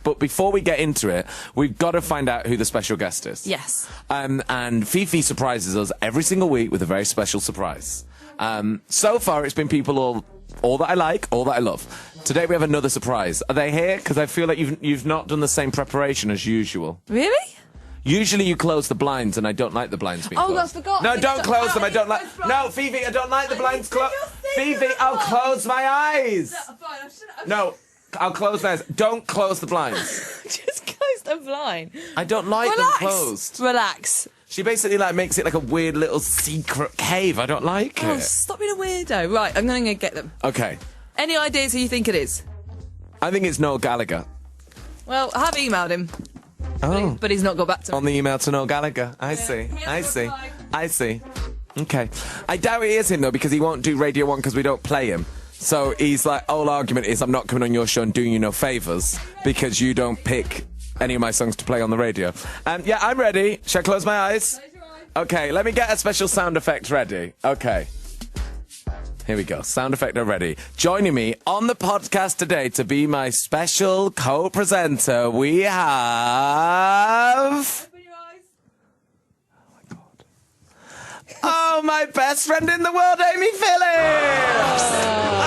But before we get into it, we've got to find out who the special guest is. Yes. And Fifi surprises us every single week with a very special surprise. So far, it's been people all that I like, all that I love. Today we have another surprise. Are they here? Because I feel like you've not done the same preparation as usual. Really? Usually you close the blinds, and I don't like the blinds being closed. Oh, I forgot. No, don't close them. I don't like... No, Fifi, I don't like the blinds closed. Fifi, I'll close my eyes. No, I'll close my eyes. Don't close the blinds. Just close the blind. I don't like them closed. Relax. She basically makes it like a weird little secret cave. I don't like Oh, it. stop being a weirdo. Right, I'm going to get them. Okay. Any ideas who you think it is? I think it's Noel Gallagher. Well, I have emailed him. Oh. But he's not got back to me. On the email to Noel Gallagher. I see. Okay. I doubt it is him, though, because he won't do Radio 1 because we don't play him. So he's like, whole argument is I'm not coming on your show and doing you no favours because you don't pick any of my songs to play on the radio. Yeah, I'm ready. Shall I close my eyes? Close your eyes. Okay, let me get a special sound effect ready. Okay. Here we go. Sound effect are ready. Joining me on the podcast today to be my special co-presenter, we have... Open your eyes. Oh, my God. Oh, my best friend in the world, Aimee Phillips!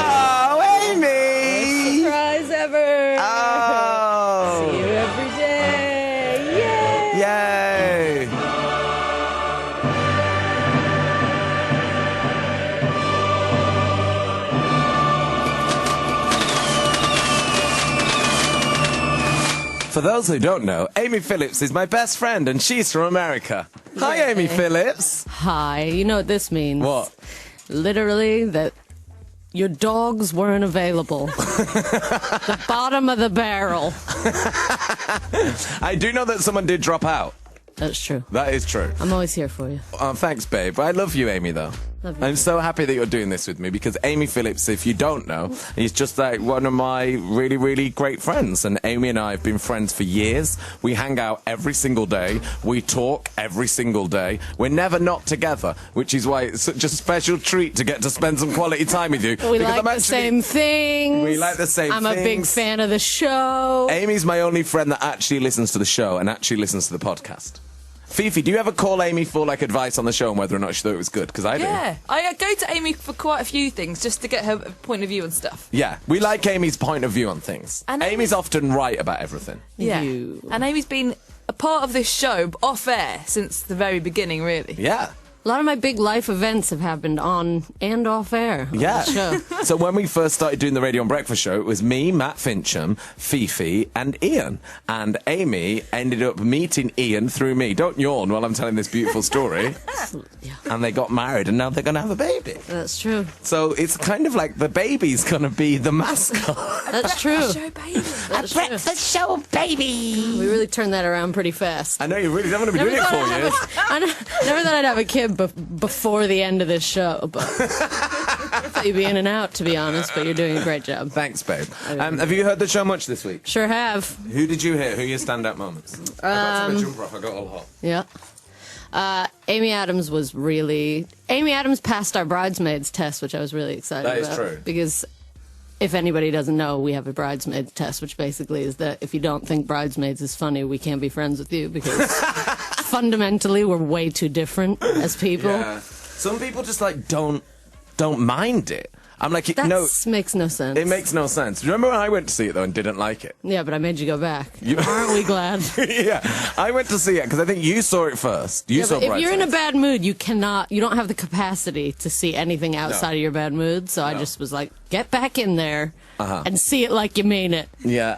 Oh, Aimee! Surprise ever! Oh! See you every day! Yay! Yay! For those who don't know, Aimee Phillips is my best friend, and she's from America. Hi, Aimee Phillips. Hi, you know what this means? What? Literally that your dogs weren't available. The bottom of the barrel. I do know that someone did drop out. That's true. That is true. I'm always here for you. Thanks, babe. I love you, Aimee, though. Love you. I'm so happy that you're doing this with me because Aimee Phillips, if you don't know, is just like one of my really, really great friends. And Aimee and I have been friends for years. We hang out every single day. We talk every single day. We're never not together, which is why it's such a special treat to get to spend some quality time with you. We like the same things. We like the same things. I'm a big fan of the show. Amy's my only friend that actually listens to the show and actually listens to the podcast. Fifi, do you ever call Aimee for advice on the show and whether or not she thought it was good? Because I do. Yeah, I go to Aimee for quite a few things just to get her point of view and stuff. Yeah, we like Amy's point of view on things. And Amy's often right about everything. Yeah, You. and Amy's been a part of this show off air since the very beginning, really. Yeah. A lot of my big life events have happened on and off air. On Yeah. the show. So when we first started doing the Radio and Breakfast show, it was me, Matt Fincham, Fifi, and Ian. And Aimee ended up meeting Ian through me. Don't yawn while I'm telling this beautiful story. Yeah. And they got married, and now they're going to have a baby. That's true. So it's kind of like the baby's going to be the mascot. That's true. Show baby. That's true. Breakfast show, baby! We really turned that around pretty fast. I know you really don't want to be doing it for years. Never thought I'd have a kid before the end of this show, but I thought you'd be in and out, to be honest, but you're doing a great job. Thanks, babe. Have you heard the show much this week? Sure have. Who did you hear? Who are your standout moments? I got some jumper off. I got all hot. Yeah. Amy Adams passed our bridesmaids test, which I was really excited about. That is true. Because if anybody doesn't know, we have a bridesmaids test, which basically is that if you don't think bridesmaids is funny, we can't be friends with you because fundamentally we're way too different as people. Yeah. Some people just don't mind it. I'm like, That no, makes no sense. it makes no sense. Do you remember when I went to see it though and didn't like it? Yeah, but I made you go back. Aren't we glad? Yeah, I went to see it because I think you saw it first. You saw But if you're in a Bridesmaids. bad mood, you don't have the capacity to see anything outside of your bad mood. So I just was like, get back in there and see it like you mean it. Yeah.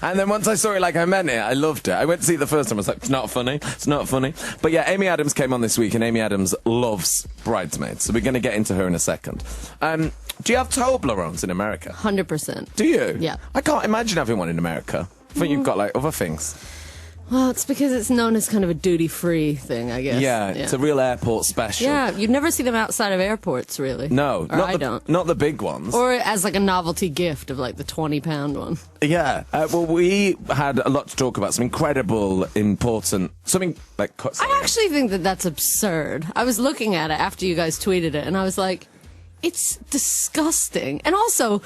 And then once I saw it like I meant it, I loved it. I went to see it the first time. I was like, it's not funny. It's not funny. But yeah, Amy Adams came on this week, and Amy Adams loves Bridesmaids. So we're going to get into her in a second. Do you have Toblerones in America? 100%. Do you? Yeah. I can't imagine having one in America. I think you've got other things. Well, it's because it's known as kind of a duty-free thing, I guess. Yeah, it's a real airport special. Yeah, you'd never see them outside of airports, really. No, Or I don't. Not the big ones. Or as like a novelty gift of like the 20-pound one. Yeah. Well, we had a lot to talk about. Some incredible, important, something like. I actually think that that's absurd. I was looking at it after you guys tweeted it, and I was like, it's disgusting. And also,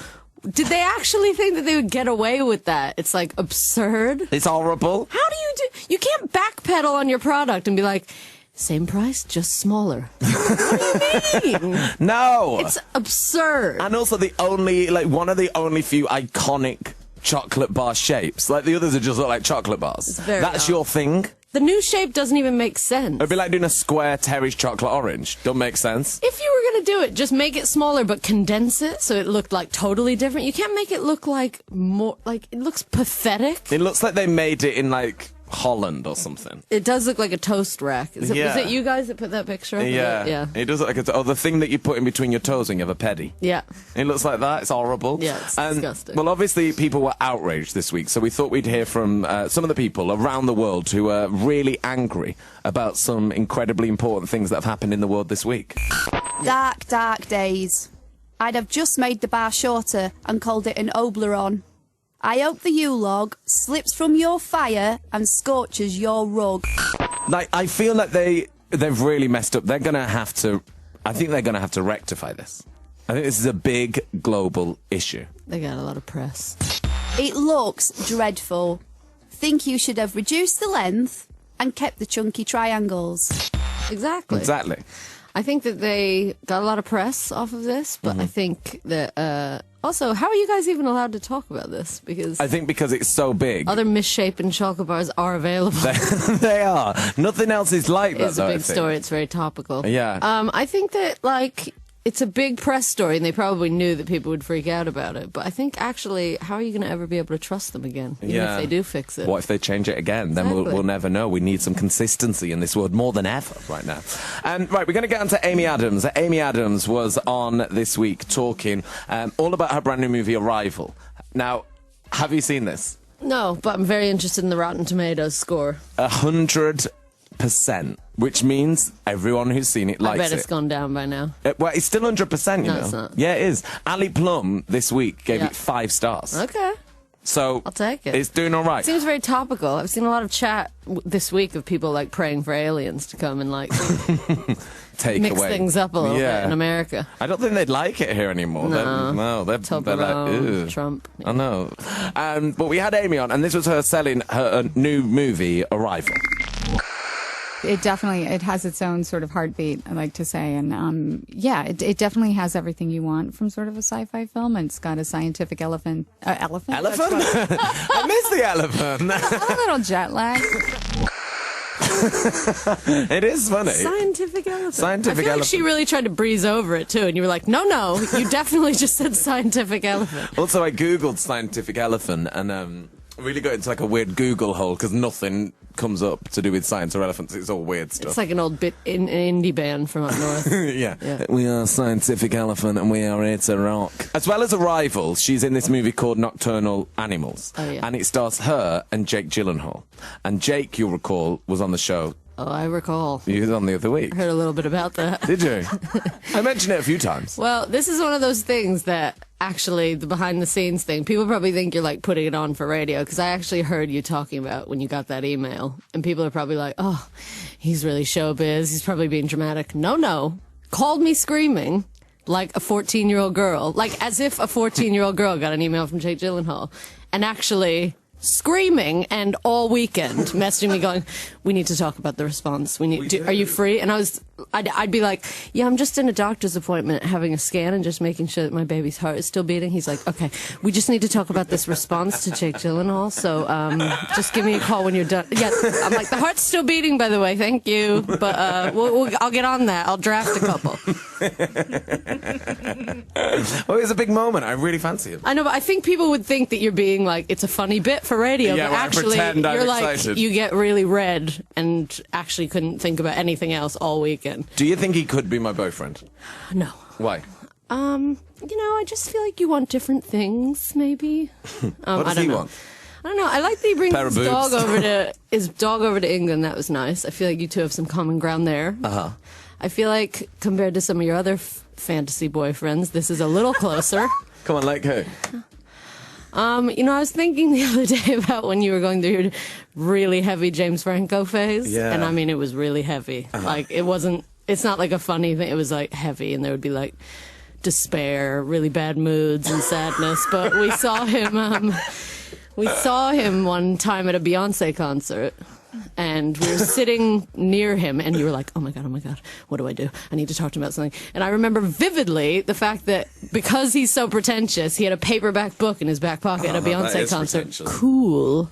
Did they actually think that they would get away with that? It's like absurd. It's horrible. How do you do? You can't backpedal on your product and be like, same price, just smaller. What do you mean? No. It's absurd. And also one of the only few iconic chocolate bar shapes. Like the others are just look like chocolate bars. That's your thing? The new shape doesn't even make sense. It'd be like doing a square Terry's chocolate orange. Don't make sense. If you were going to do it, just make it smaller but condense it so it looked like totally different. You can't make it look like more, like, it looks pathetic. It looks like they made it in like Holland or something. It does look like a toast rack. Was it you guys that put that picture up? Yeah. It does look like the thing that you put in between your toes when you have a peddy. Yeah. It looks like that. It's horrible. Yeah, it's disgusting. Well, obviously, people were outraged this week, so we thought we'd hear from some of the people around the world who are really angry about some incredibly important things that have happened in the world this week. Dark, dark days. I'd have just made the bar shorter and called it an Toblerone. I hope the U-log slips from your fire and scorches your rug. Like, I feel like they've really messed up. I think they're going to have to rectify this. I think this is a big global issue. They got a lot of press. It looks dreadful. Think you should have reduced the length and kept the chunky triangles. Exactly. I think that they got a lot of press off of this, but I think that... Also, how are you guys even allowed to talk about this? Because I think because it's so big. Other misshapen chocolate bars are available. They are. Nothing else is like that, It's a big story. It's very topical. Yeah. I think that, like, it's a big press story, and they probably knew that people would freak out about it. But I think, actually, how are you going to ever be able to trust them again, even if they do fix it? What if they change it again? Then we'll never know. We need some consistency in this world more than ever right now. Right, we're going to get on to Aimee Adams. Aimee Adams was on this week talking all about her brand new movie, Arrival. Now, have you seen this? No, but I'm very interested in the Rotten Tomatoes score. 100%, which means everyone who's seen it likes it. I bet it's gone down by now. Well, it's still 100%, you know. It's not. Yeah, it is. Ali Plum this week gave it 5 stars. Okay. So I'll take it. It's doing all right. It seems very topical. I've seen a lot of chat this week of people like praying for aliens to come and like mix things up a little bit in America. I don't think they'd like it here anymore. They're Toblerone, like, Trump. I know. But we had Aimee on, and this was her selling her new movie, Arrival. It definitely, it has its own sort of heartbeat, I like to say. And it definitely has everything you want from sort of a sci-fi film. And it's got a scientific elephant? Elephant? I missed the elephant. A little jet lag. It is funny. Scientific elephant. Scientific I feel elephant. like she really tried to breeze over it too, and you were like, no, you definitely just said scientific elephant. Also, I googled scientific elephant and really got into like a weird Google hole because nothing comes up to do with science or elephants. It's all weird stuff. It's like an old bit in an indie band from up north. Yeah. We are Scientific Elephant and we are here to rock. As well as Arrival, she's in this movie called Nocturnal Animals. Oh, yeah. And it stars her and Jake Gyllenhaal. And Jake, you'll recall, was on the show. Oh, I recall. He was on the other week. I heard a little bit about that. Did you? I mentioned it a few times. Well, this is one of those things that actually, the behind-the-scenes thing, people probably think you're, like, putting it on for radio, because I actually heard you talking about when you got that email, and people are probably like, oh, he's really showbiz, he's probably being dramatic. No. Called me screaming like a 14-year-old girl, like as if a 14-year-old girl got an email from Jake Gyllenhaal, and actually screaming and all weekend messaging me going, we need to talk about the response. Are you free? And I'd be like, yeah, I'm just in a doctor's appointment having a scan and just making sure that my baby's heart is still beating. He's like, okay, we just need to talk about this response to Jake Gyllenhaal. So just give me a call when you're done. Yeah, I'm like, the heart's still beating, by the way. Thank you. But I'll get on that. I'll draft a couple. Well, it was a big moment. I really fancy him. I know, but I think people would think that you're being like, it's a funny bit for radio, Yeah, but well, I actually pretend I'm you're like, excited. you get really red and actually couldn't think about anything else all weekend. Do you think he could be my boyfriend? No. Why? I just feel like you want different things, maybe. What does he want? I don't know. I like that he brings Pair of his boobs. dog over to England. That was nice. I feel like you two have some common ground there. Uh-huh. I feel like compared to some of your other fantasy boyfriends, this is a little closer. Come on, like who? I was thinking the other day about when you were going through your really heavy James Franco phase. Yeah. And I mean, it was really heavy. Like, it's not like a funny thing. It was like heavy. And there would be like despair, really bad moods and sadness. But we saw him one time at a Beyonce concert. And we were sitting near him, and you were like, oh my God, what do I do? I need to talk to him about something. And I remember vividly the fact that because he's so pretentious, he had a paperback book in his back pocket at a Beyonce concert. Cool.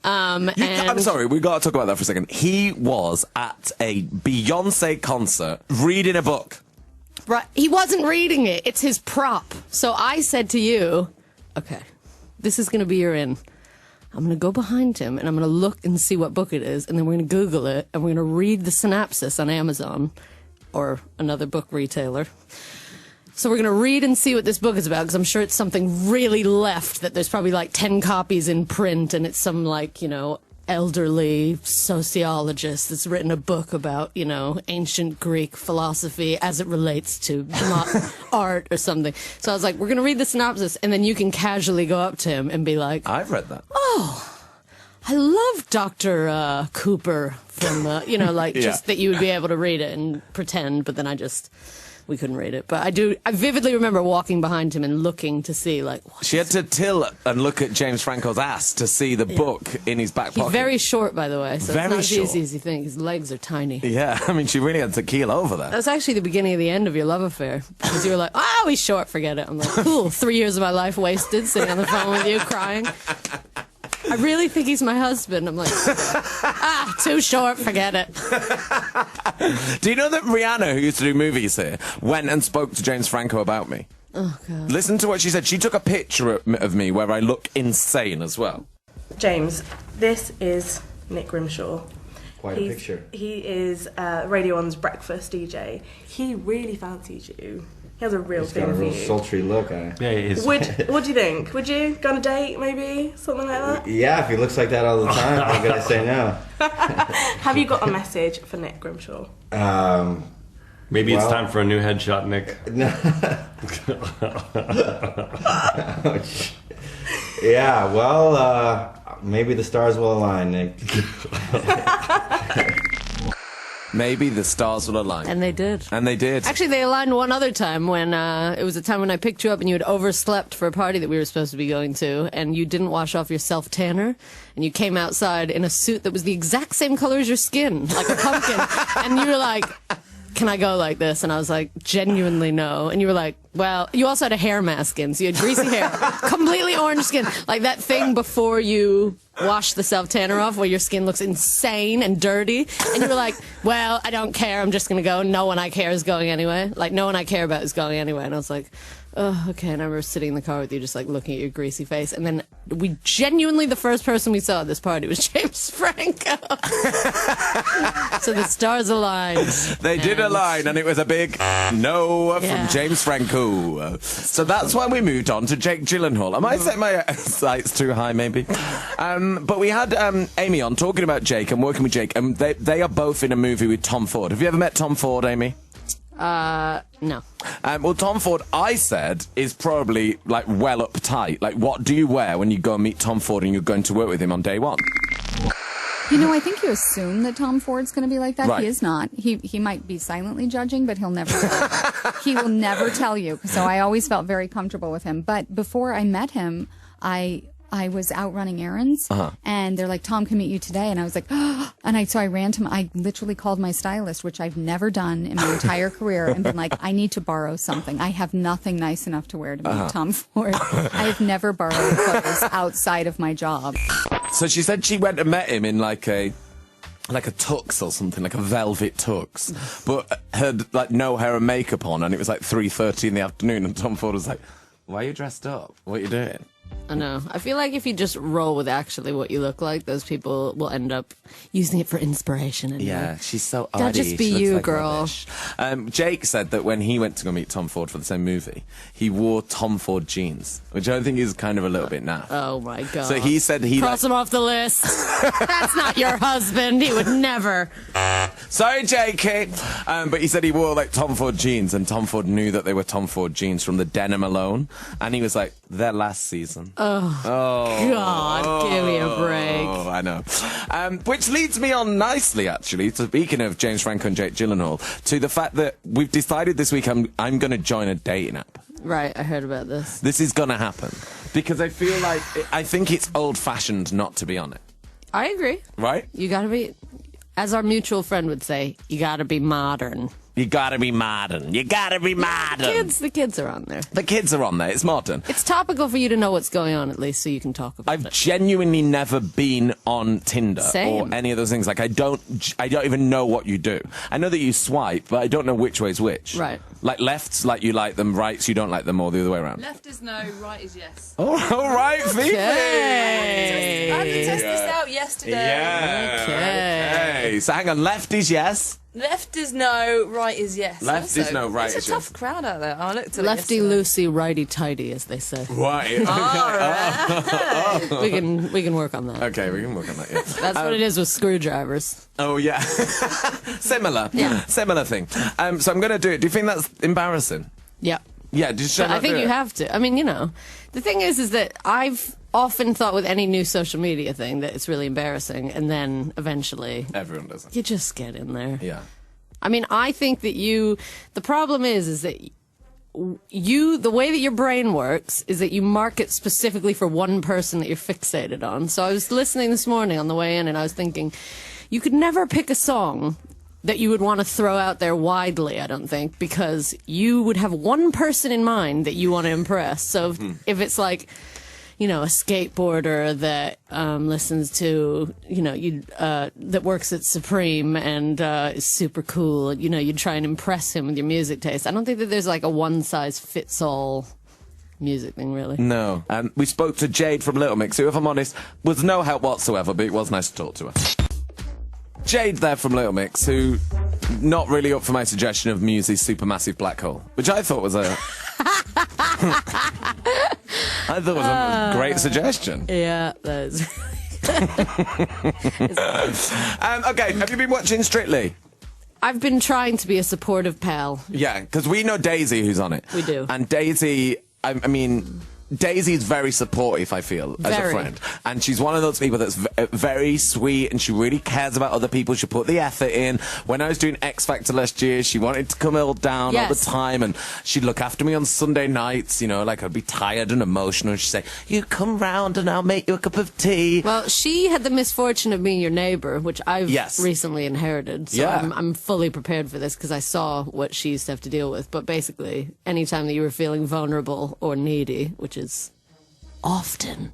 I'm sorry, we got to talk about that for a second. He was at a Beyonce concert reading a book. Right. He wasn't reading it. It's his prop. So I said to you, okay, this is going to be your in. I'm going to go behind him, and I'm going to look and see what book it is, and then we're going to Google it, and we're going to read the synopsis on Amazon or another book retailer. So we're going to read and see what this book is about, because I'm sure it's something really left, that there's probably like 10 copies in print, and it's some, like, you know, elderly sociologist that's written a book about, you know, ancient Greek philosophy as it relates to art or something. So I was like, we're going to read the synopsis, and then you can casually go up to him and be like, I've read that. Oh, I love Dr. Cooper from, you know, like, just that you would be able to read it and pretend, but then we couldn't read it. But I vividly remember walking behind him and looking to see, like, she had to tilt and look at James Franco's ass to see the book in his back pocket. He's very short, by the way, so very it's not short. as easy as you think. His legs are tiny. Yeah, I mean, she really had to keel over that. That was actually the beginning of the end of your love affair, because you were like, oh, he's short, forget it. I'm like, cool, 3 years of my life wasted sitting on the phone with you crying. I really think he's my husband. I'm like, too short, forget it. Do you know that Rihanna, who used to do movies here, went and spoke to James Franco about me? Oh, God. Listen to what she said. She took a picture of me where I look insane as well. James, this is Nick Grimshaw. Quite a picture. He is Radio 1's breakfast DJ. He really fancies you. He has a real He's thing got a for real you. sultry look. Yeah, he is. What do you think? Would you go on a date, maybe? Something like that? Yeah, if he looks like that all the time, I'm going to say no. Have you got a message for Nick Grimshaw? Maybe it's time for a new headshot, Nick. Yeah, well, maybe the stars will align, Nick. Maybe the stars will align. And they did. And they did. Actually, they aligned one other time when it was a time when I picked you up and you had overslept for a party that we were supposed to be going to, and you didn't wash off your self-tanner, and you came outside in a suit that was the exact same color as your skin, like a pumpkin, and you were like, can I go like this? And I was like, genuinely no. And you were like, well, you also had a hair mask in, so you had greasy hair, completely orange skin, like that thing before you wash the self-tanner off where your skin looks insane and dirty. And you were like, well, I don't care, I'm just going to go. No one I care is going anyway. Like, no one I care about is going anyway. And I was like, oh, okay. And I remember sitting in the car with you just like looking at your greasy face. And then the first person we saw at this party was James Franco. So the stars aligned. They did align, and it was a big no from James Franco. So that's why we moved on to Jake Gyllenhaal. I might set my sights too high, maybe. But we had Aimee on talking about Jake and working with Jake, and they are both in a movie with Tom Ford. Have you ever met Tom Ford, Aimee? No. Well, Tom Ford, I said, is probably, like, well uptight. Like, what do you wear when you go and meet Tom Ford and you're going to work with him on day one? You know, I think you assume that Tom Ford's going to be like that. Right. He is not. He might be silently judging, but he'll never tell you. He will never tell you. So I always felt very comfortable with him. But before I met him, I was out running errands, and they're like, Tom can meet you today. And I was like, oh, and so I ran to I literally called my stylist, which I've never done in my entire career, and been like, I need to borrow something. I have nothing nice enough to wear to meet Tom Ford. I have never borrowed clothes outside of my job. So she said she went and met him in like a tux or something, like a velvet tux, but had like no hair and makeup on, and it was like 3:30 in the afternoon, and Tom Ford was like, why are you dressed up? What are you doing? I know. I feel like if you just roll with actually what you look like, those people will end up using it for inspiration. Anyway. Yeah, she's so That'd arty. just be She looks you, like girl. rubbish. Jake said that when he went to go meet Tom Ford for the same movie, he wore Tom Ford jeans, which I think is kind of a little bit naff. Oh my God. So he said he cross him off the list. That's not your husband. He would never. Sorry, JK. But he said he wore like Tom Ford jeans, and Tom Ford knew that they were Tom Ford jeans from the denim alone, and he was like, they're last season. God, give me a break. I know. Which leads me on nicely, actually, speaking of James Franco and Jake Gyllenhaal, to the fact that we've decided this week I'm going to join a dating app. Right, I heard about this. This is going to happen. Because I feel like, I think it's old-fashioned not to be on it. I agree. Right? You gotta be, as our mutual friend would say, you gotta be modern. You gotta be modern. You gotta be modern. The kids are on there. The kids are on there. It's modern. It's topical for you to know what's going on, at least, so you can talk about it. I've genuinely never been on Tinder or any of those things. Like, I don't even know what you do. I know that you swipe, but I don't know which way's which. Right. Like lefts, like you like them, rights, you don't like them, or the other way around. Left is no, right is yes. All right, Phoebe. Okay. I had to test this out yesterday. Yeah. Okay. So hang on, left is yes. Left is no, right is yes. Left is no, right is yes. It's a tough crowd out there. I looked at Lefty it yesterday. loosey, righty tighty, as they say. Right. We can work on that. Okay, we can work on that, yeah. That's what it is with screwdrivers. Oh, yeah. Similar. Yeah. Similar thing. So I'm going to do it. Do you think that's embarrassing? Yeah. Yeah, just But I think you have to. I mean, the thing is that I've often thought with any new social media thing that it's really embarrassing, and then eventually everyone does it. You just get in there. Yeah. I mean, I think that the problem is that the way that your brain works is that you mark it specifically for one person that you're fixated on. So I was listening this morning on the way in, and I was thinking, you could never pick a song that you would want to throw out there widely, I don't think, because you would have one person in mind that you want to impress. So if it's like, a skateboarder that listens to, that works at Supreme and is super cool, you'd try and impress him with your music taste. I don't think that there's like a one-size-fits-all music thing, really. No. And we spoke to Jade from Little Mix, who, if I'm honest, was no help whatsoever, but it was nice to talk to her. Jade there from Little Mix, who not really up for my suggestion of Muse's supermassive black hole, which I thought was a a great suggestion. Yeah, that is. Okay, have you been watching Strictly? I've been trying to be a supportive pal. Yeah, because we know Daisy, who's on it. We do. And Daisy, I mean, Daisy is very supportive, I feel, as a friend. And she's one of those people that's very sweet, and she really cares about other people. She put the effort in. When I was doing X Factor last year, she wanted to come all down all the time, and she'd look after me on Sunday nights, like I'd be tired and emotional, and she'd say, you come round and I'll make you a cup of tea. Well, she had the misfortune of being your neighbour, which I've recently inherited. So I'm fully prepared for this because I saw what she used to have to deal with. But basically, anytime that you were feeling vulnerable or needy, which is often,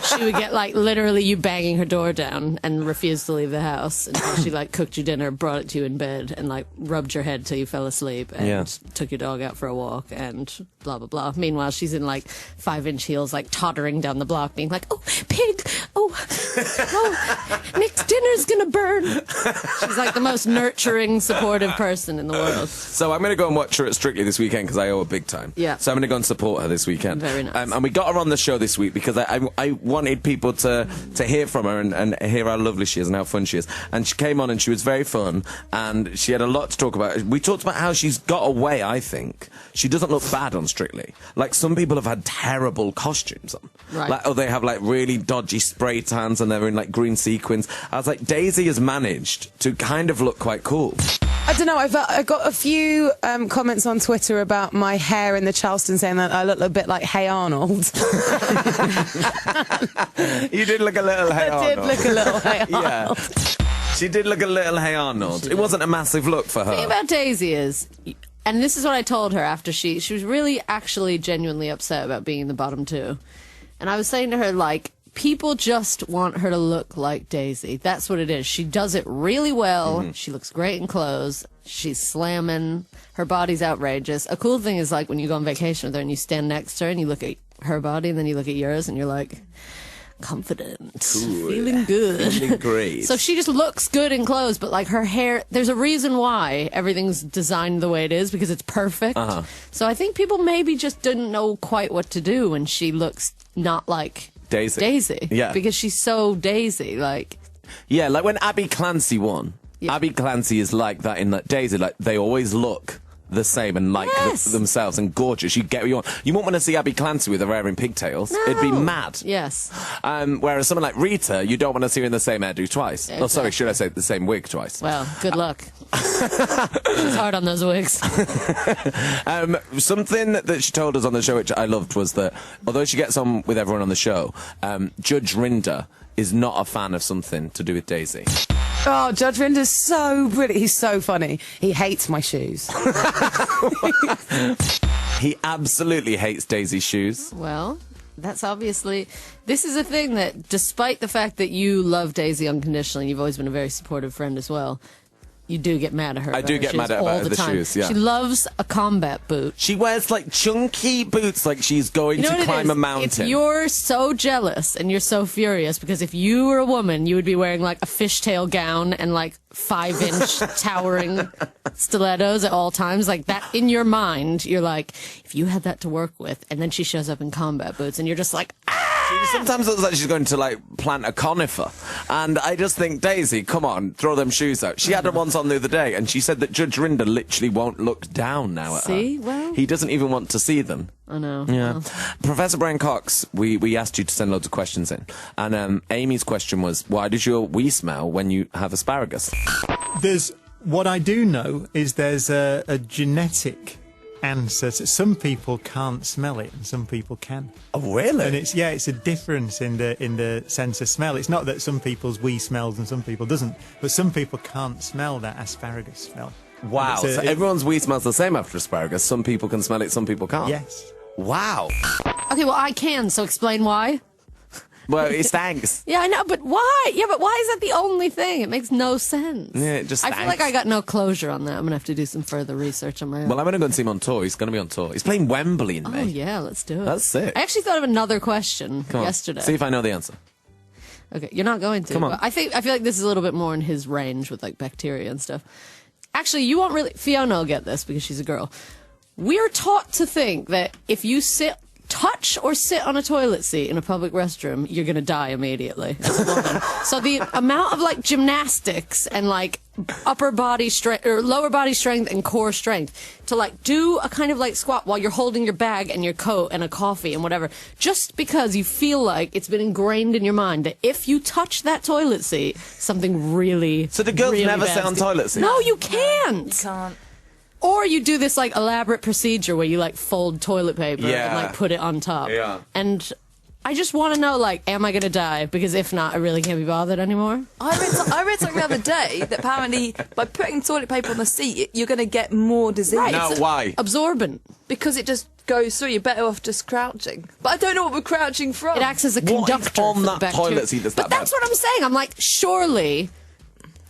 she would get literally you banging her door down and refuse to leave the house until she cooked you dinner, brought it to you in bed, and rubbed your head till you fell asleep and took your dog out for a walk and blah blah blah. Meanwhile, she's in 5-inch heels, tottering down the block, being like, "Oh, pig! Oh, Nick's dinner's gonna burn." She's the most nurturing, supportive person in the world. So I'm going to go and watch her at Strictly this weekend because I owe her big time. Yeah. So I'm going to go and support her this weekend. Very nice. And we got her on the show this week because I wanted people to hear from her and hear how lovely she is and how fun she is. And she came on and she was very fun and she had a lot to talk about. We talked about how she's got away, I think. She doesn't look bad on Strictly. Some people have had terrible costumes on. Right. They have really dodgy spray tans and they're in green sequins. I was like, Daisy has managed to kind of look quite cool. I don't know, I've got a few comments on Twitter about my hair in the Charleston saying that I look a bit like Hey Arnold. You did look a little Hey Arnold. I did look a little Hey Arnold. Yeah. She did look a little Hey Arnold. It wasn't a massive look for her. The thing about Daisy is, and this is what I told her after she was really actually genuinely upset about being in the bottom two. And I was saying to her, people just want her to look like Daisy. That's what it is. She does it really well. Mm-hmm. She looks great in clothes. She's slamming. Her body's outrageous. A cool thing is when you go on vacation with her and you stand next to her and you look at her body and then you look at yours and you're like, confident, cool. Feeling good. Feeling great. So she just looks good in clothes, but her hair, there's a reason why everything's designed the way it is, because it's perfect. Uh-huh. So I think people maybe just didn't know quite what to do when she looks not like Daisy. Yeah. Because she's so Daisy, Yeah, when Abby Clancy won. Yeah. Abby Clancy is like that in Daisy. They always look the same and like themselves and gorgeous. You get what you want. You won't want to see Abby Clancy with her hair in pigtails. No. It'd be mad. Yes. Whereas someone like Rita, you don't want to see her in the same hairdo twice. Exactly. Oh, sorry, should I say the same wig twice? Well, good luck. She's hard on those wigs. Something that she told us on the show, which I loved, was that although she gets on with everyone on the show, Judge Rinder is not a fan of something to do with Daisy. Oh, Judge Rinder's so brilliant. He's so funny. He hates my shoes. He absolutely hates Daisy's shoes. Well, that's obviously... This is a thing that, despite the fact that you love Daisy unconditionally, you've always been a very supportive friend as well, you do get mad at her. I do get mad at her about the shoes, yeah. She loves a combat boot. She wears, like, chunky boots like she's going to climb a mountain. If you're so jealous and you're so furious, because if you were a woman, you would be wearing, like, a fishtail gown and, like, 5-inch towering stilettos at all times. Like, that, in your mind, you're like, if you had that to work with, and then she shows up in combat boots, and you're just like, ah! She sometimes looks like she's going to, like, plant a conifer. And I just think, Daisy, come on, throw them shoes out. She had her ones on the other day, and she said that Judge Rinder literally won't look down now at her. See? Well... He doesn't even want to see them. I know. Yeah. Well. Professor Brian Cox, we asked you to send loads of questions in. And Amy's question was, why does your wee smell when you have asparagus? What I do know is there's a genetic answer. Some people can't smell it and some people can. Oh, really? And it's a difference in the sense of smell. It's not that some people's wee smells and some people doesn't, but some people can't smell that asparagus smell. Wow, so everyone's wee smells the same after asparagus. Some people can smell it, some people can't. Yes. Wow. Okay, well, I can, so explain why. Well, it stinks. Yeah, I know, but why? Yeah, but why is that the only thing? It makes no sense. Yeah, it just stinks. I feel like I got no closure on that. I'm going to have to do some further research on my own. Well, I'm going to go and see him on tour. He's going to be on tour. He's playing Wembley in May. Oh, yeah, let's do it. That's sick. I actually thought of another question yesterday. See if I know the answer. Okay, you're not going to. Come on. But I feel like this is a little bit more in his range with, like, bacteria and stuff. Actually, you won't really... Fiona will get this because she's a girl. We're taught to think that if you touch or sit on a toilet seat in a public restroom, you're going to die immediately as a woman. So the amount of, like, gymnastics and, like, upper body strength or lower body strength and core strength to, like, do a kind of, like, squat while you're holding your bag and your coat and a coffee and whatever, just because you feel like it's been ingrained in your mind that if you touch that toilet seat, something really, So the girls really never sit bad's on toilet seats? No, you can't. You can't. Or you do this, like, elaborate procedure where you, like, fold toilet paper Yeah. and, like, put it on top. Yeah. And I just want to know, like, am I going to die? Because if not, I really can't be bothered anymore. I read something the other day that apparently by putting toilet paper on the seat, you're going to get more disease. Right. No, why? Absorbent. Because it just goes through. You're better off just crouching. But I don't know what we're crouching from. It acts as a What is conductor on for the that bacteria. toilet seat that's But that that's bad? what I'm saying. I'm like, surely...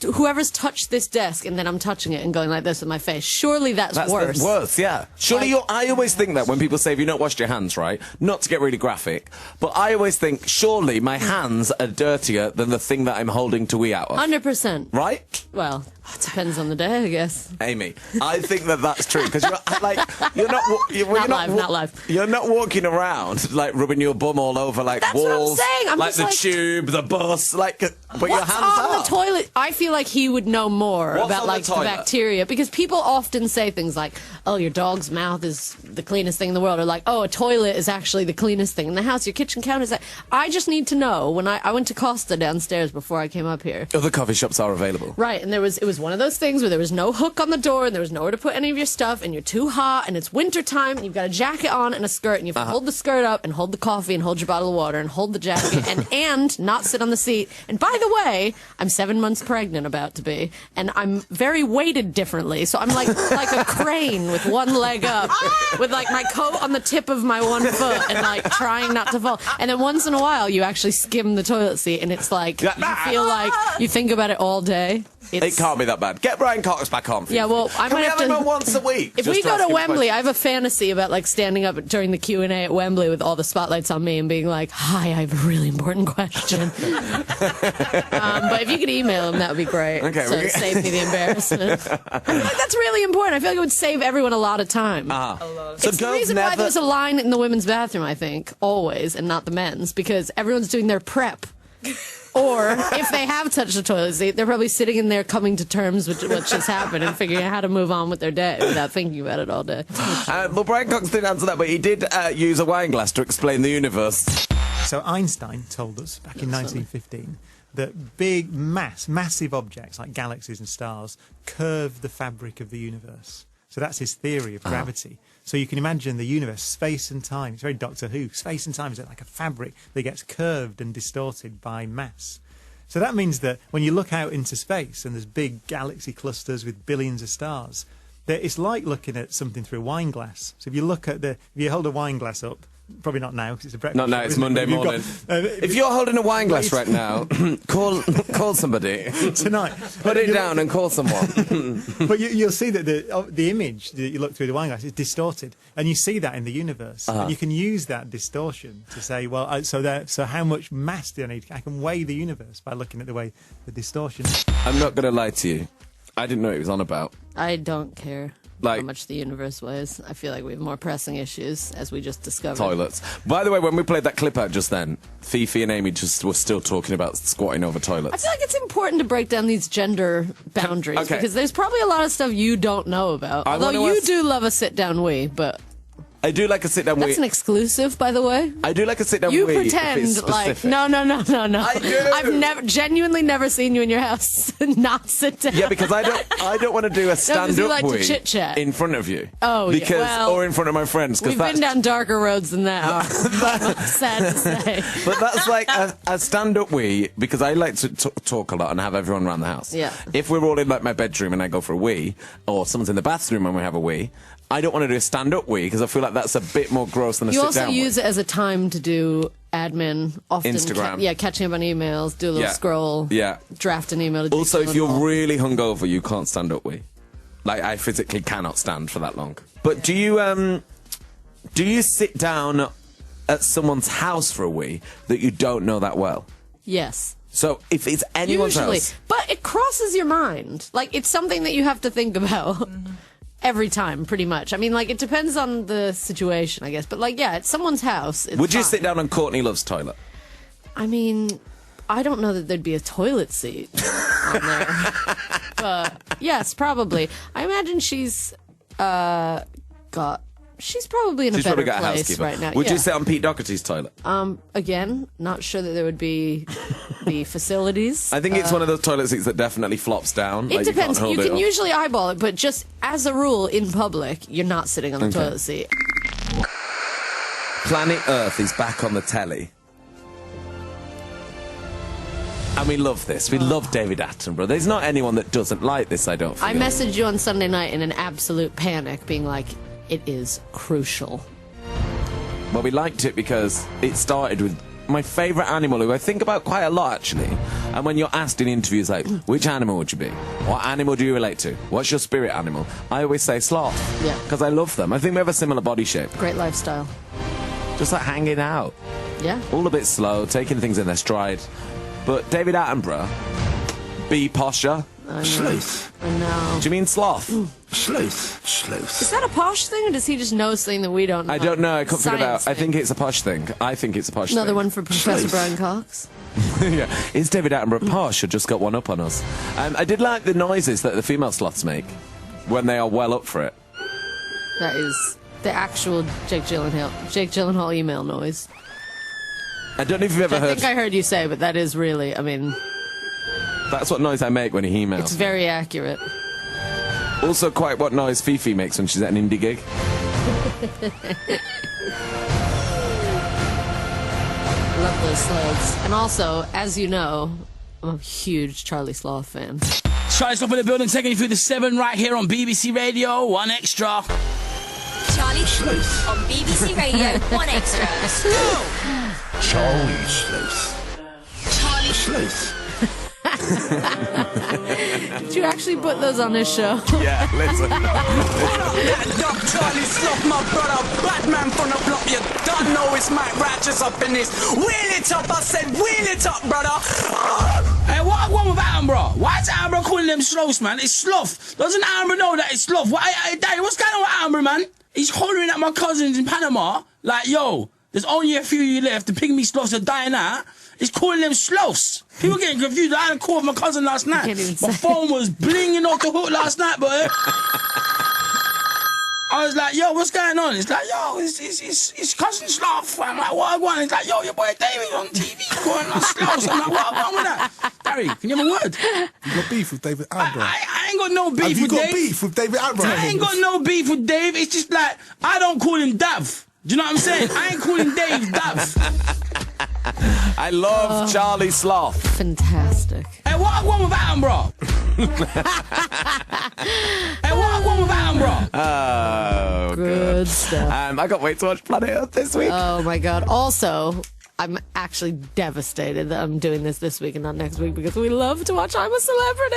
Whoever's touched this desk and then I'm touching it and going like this with my face, surely that's worse. Worse, yeah. Surely I always think that when people say, if you've not washed your hands, right? Not to get really graphic, but I always think, surely my hands are dirtier than the thing that I'm holding to wee out of. 100%. Right? Well, it depends on the day, I guess. Amy, I think that that's true, because you're like, Not live. You're not walking around, like, rubbing your bum all over, like, That's what I'm walls, saying. I'm like just the like- tube, the bus, like, but your What's hands on are. the toilet? I feel like he would know more What's about, on like, the toilet? bacteria, because people often say things like, oh, your dog's mouth is the cleanest thing in the world, or like, oh, a toilet is actually the cleanest thing in the house, your kitchen counter is that. I just need to know, when I went to Costa downstairs before I came up here. Other coffee shops are available. Right, and it was one of those things where there was no hook on the door and there was nowhere to put any of your stuff, and you're too hot and it's winter time and you've got a jacket on and a skirt, and you have to hold the skirt up and hold the coffee and hold your bottle of water and hold the jacket and not sit on the seat. And by the way, I'm 7 months pregnant, about to be, and I'm very weighted differently, so I'm like a crane with one leg up, with like my coat on the tip of my one foot and like trying not to fall. And then once in a while you actually skim the toilet seat and it's like you feel like you think about it all day. It can't be that bad. Get Brian Cox back on. Yeah, well, I Can might we have have him to on once a week? If we go to Wembley, I have a fantasy about like standing up during the Q&A at Wembley with all the spotlights on me and being like, "Hi, I have a really important question." But if you could email him, that would be great. Okay, so save me the embarrassment. I feel like that's really important. I feel like it would save everyone a lot of time. So It's the reason why there's a line in the women's bathroom, I think, always, and not the men's, because everyone's doing their prep. Or if they have touched the toilet seat, they're probably sitting in there coming to terms with what just happened and figuring out how to move on with their day without thinking about it all day. Well, Brian Cox didn't answer that, but he did use a wine glass to explain the universe. So Einstein told us back in 1915 that big, massive objects like galaxies and stars curve the fabric of the universe. So that's his theory of gravity. So you can imagine the universe, space and time. It's very Doctor Who. Space and time is like a fabric that gets curved and distorted by mass. So that means that when you look out into space and there's big galaxy clusters with billions of stars, that it's like looking at something through a wine glass. So if you look at if you hold a wine glass up, probably not now because it's a breakfast. Not now, it's Monday morning. If you're holding a wine glass right now, call somebody. Tonight. Put it down and call someone. But you'll see that the image that you look through the wine glass is distorted. And you see that in the universe. And you can use that distortion to say, well, so how much mass do I need? I can weigh the universe by looking at the distortion. I'm not going to lie to you. I didn't know what he was on about. I don't care how much the universe weighs. I feel like we have more pressing issues, as we just discovered. Toilets. By the way, when we played that clip out just then, Fifi and Aimee just were still talking about squatting over toilets. I feel like it's important to break down these gender boundaries because there's probably a lot of stuff you don't know about. Although you do love a sit-down wee, but... I do like a sit-down wee. That's an exclusive, by the way. I do like a sit-down wee. You pretend like no. I do. I've genuinely never seen you in your house not sit down. Yeah, because I don't want to do a stand-up like wee to chit-chat in front of you. Oh, or in front of my friends. We've been down darker roads than that. Sad to say. But that's like a stand-up wee because I like to talk a lot and have everyone around the house. Yeah. If we're all in like my bedroom and I go for a wee, or someone's in the bathroom and we have a wee, I don't want to do a stand-up wee because I feel like that's a bit more gross than a sit-down wee. You also use it as a time to do admin, often Instagram. Catching up on emails, do a little scroll, draft an email. Also, if you're really hungover, you can't stand up wee. Like, I physically cannot stand for that long. But do you sit down at someone's house for a wee that you don't know that well? Yes. So if it's anyone's house... But it crosses your mind. Like, it's something that you have to think about. Every time, pretty much. I mean, like, it depends on the situation, I guess. But, like, yeah, it's someone's house. Would you sit down on Courtney Love's toilet? I mean, I don't know that there'd be a toilet seat on there. But, yes, probably. I imagine she's probably in a better place right now. Would you sit on Pete Doherty's toilet? Again, not sure that there would be the facilities. I think it's one of those toilet seats that definitely flops down. It depends. You can usually eyeball it, but just as a rule, in public, you're not sitting on the toilet seat. Planet Earth is back on the telly. And we love this. We love David Attenborough. There's not anyone that doesn't like this, I don't feel. I messaged you on Sunday night in an absolute panic, being like, it is crucial. Well, we liked it because it started with my favourite animal, who I think about quite a lot, actually. And when you're asked in interviews, like, which animal would you be? What animal do you relate to? What's your spirit animal? I always say sloth. Yeah. Because I love them. I think we have a similar body shape. Great lifestyle. Just like hanging out. Yeah. All a bit slow, taking things in their stride. But David Attenborough, be posher. Sloth. I know. Do you mean sloth? Sloth. Is that a posh thing, or does he just know something that we don't know? I don't know. I couldn't figure it out. Thing. I think it's a posh thing. Another one for Professor Brian Cox. Yeah. Is David Attenborough posh or just got one up on us? I did like the noises that the female sloths make when they are well up for it. That is the actual Jake Gyllenhaal email noise. I don't know if you've ever heard... I think I heard you say, but that is really, I mean... That's what noise I make when he emails. It's very accurate. Also quite what noise Fifi makes when she's at an indie gig. Love those sloths. And also, as you know, I'm a huge Charlie Sloth fan. Charlie Sloth in the building, taking you through the 7 right here on BBC Radio 1 Extra. Charlie Sloth on BBC Radio 1 Extra. Charlie Sloth. Charlie Sloth. Did you actually put those on this show? Yeah, listen. Charlie Sloth, my brother, Batman from the block. You don't know it's Mike Ratchet's up in this. Wheel it up, I said, wheel it up, brother. Hey, what I want with Attenborough? Why is Attenborough calling them sloths, man? It's sloth. Doesn't Attenborough know that it's sloth? Daddy, what's going on with Attenborough, man? He's hollering at my cousins in Panama, like, yo, there's only a few of you left. The pygmy sloths are dying out. It's calling them sloths. People getting confused. I had a call with my cousin last night. My phone was blinging off the hook last night, boy. I was like, yo, what's going on? It's like, yo, it's cousin Sloth. I'm like, what I want? It's like, yo, your boy David on TV calling us sloths. I'm like, what I want with that? Gary, can you have a word? You got beef with David Attenborough? I ain't got no beef Have you with got Dave. beef with David Attenborough? I ain't got no beef with Dave. It's just like, I don't call him Dav. Do you know what I'm saying? I ain't calling Dave Dav. I love Charlie Sloth. Fantastic. Hey, what I want with Attenborough? Hey, what I want with Attenborough? Oh, Good stuff. I got wait to watch Planet Earth this week. Oh my God. Also, I'm actually devastated that I'm doing this week and not next week because we love to watch I'm a Celebrity.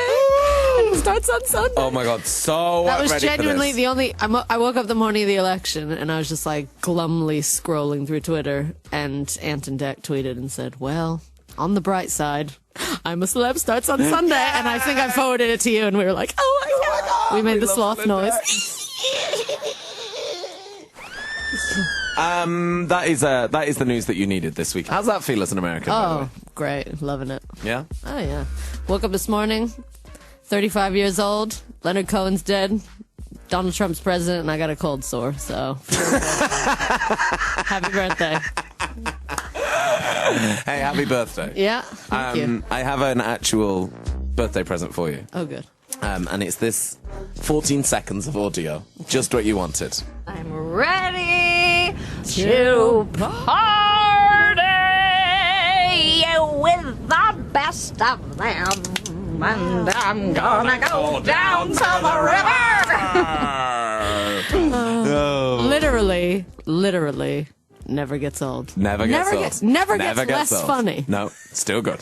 And it starts on Sunday. Oh my God, so that was ready genuinely for this. the only. I woke up the morning of the election and I was just like glumly scrolling through Twitter, and Anton Deck tweeted and said, "Well, on the bright side, I'm a Celeb starts on Sunday," and I think I forwarded it to you, and we were like, "Oh my God!" We made the sloth noise. That is the news that you needed this week. How's that feel as an American? by the way? Oh, great, loving it. Yeah. Oh yeah. Woke up this morning, 35 years old. Leonard Cohen's dead. Donald Trump's president, and I got a cold sore. So, happy birthday. Hey, happy birthday. Yeah, thank you. I have an actual birthday present for you. Oh, good. And it's this 14 seconds of audio. Just what you wanted. I'm ready to party with the best of them. And I'm gonna go down to the river. Literally, never gets old. Never gets Less old. funny. No, still good.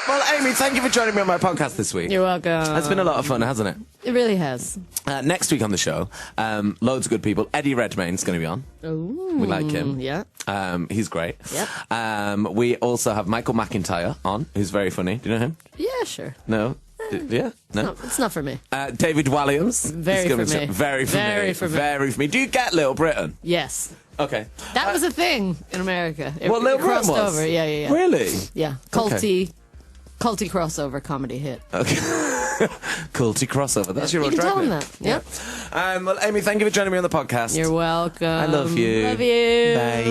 Well, Aimee, thank you for joining me on my podcast this week. You're welcome. It's been a lot of fun, hasn't it? It really has. Next week on the show, loads of good people. Eddie Redmayne's going to be on. Ooh, We like him. Yeah. He's great. Yep. We also have Michael McIntyre on, who's very funny. Do you know him? Yeah, sure. No? Yeah? No? It's not for me. David Walliams. Very for me. Very for Very me. for me. Very for me. Do you get Little Britain? Yes. Okay. That was a thing in America. What Little Britain crossed was? over. Yeah. Really? Yeah. Okay. Culty crossover comedy hit. Okay. Culty crossover. That's your You old can tell drag him name. that. Yep. Well, Aimee, thank you for joining me on the podcast. You're welcome. I love you. Love you. Bye.